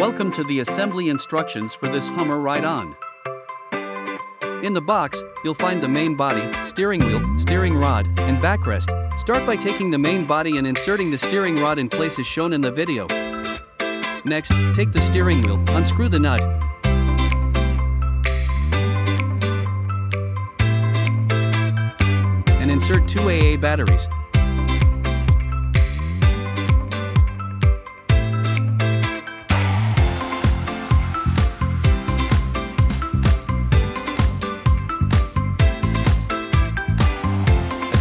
Welcome to the assembly instructions for this Hummer ride-on. In the box, you'll find the main body, steering wheel, steering rod, and backrest. Start by taking the main body and inserting the steering rod in place as shown in the video. Next, take the steering wheel, unscrew the nut, and insert 2 AA batteries.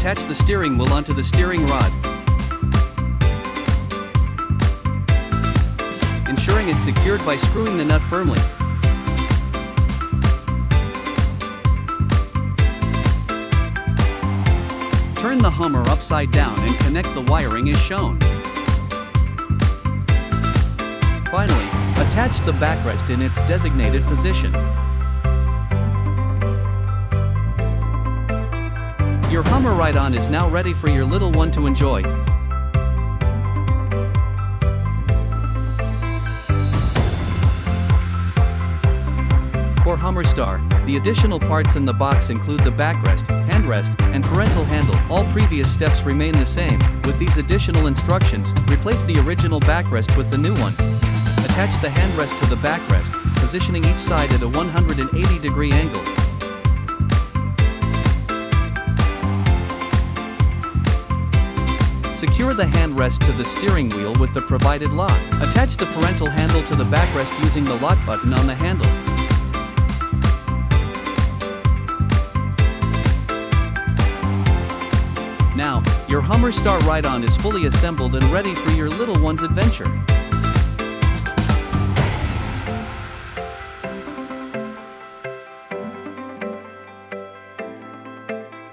Attach the steering wheel onto the steering rod, ensuring it's secured by screwing the nut firmly. Turn the Hummer upside down and connect the wiring as shown. Finally, attach the backrest in its designated position. Your Hummer ride-on is now ready for your little one to enjoy. For Hummer Star, the additional parts in the box include the backrest, handrest, and parental handle. All previous steps remain the same. With these additional instructions, replace the original backrest with the new one. Attach the handrest to the backrest, positioning each side at a 180-degree angle. Secure the handrest to the steering wheel with the provided lock. Attach the parental handle to the backrest using the lock button on the handle. Now, your Hummer Star ride-on is fully assembled and ready for your little one's adventure.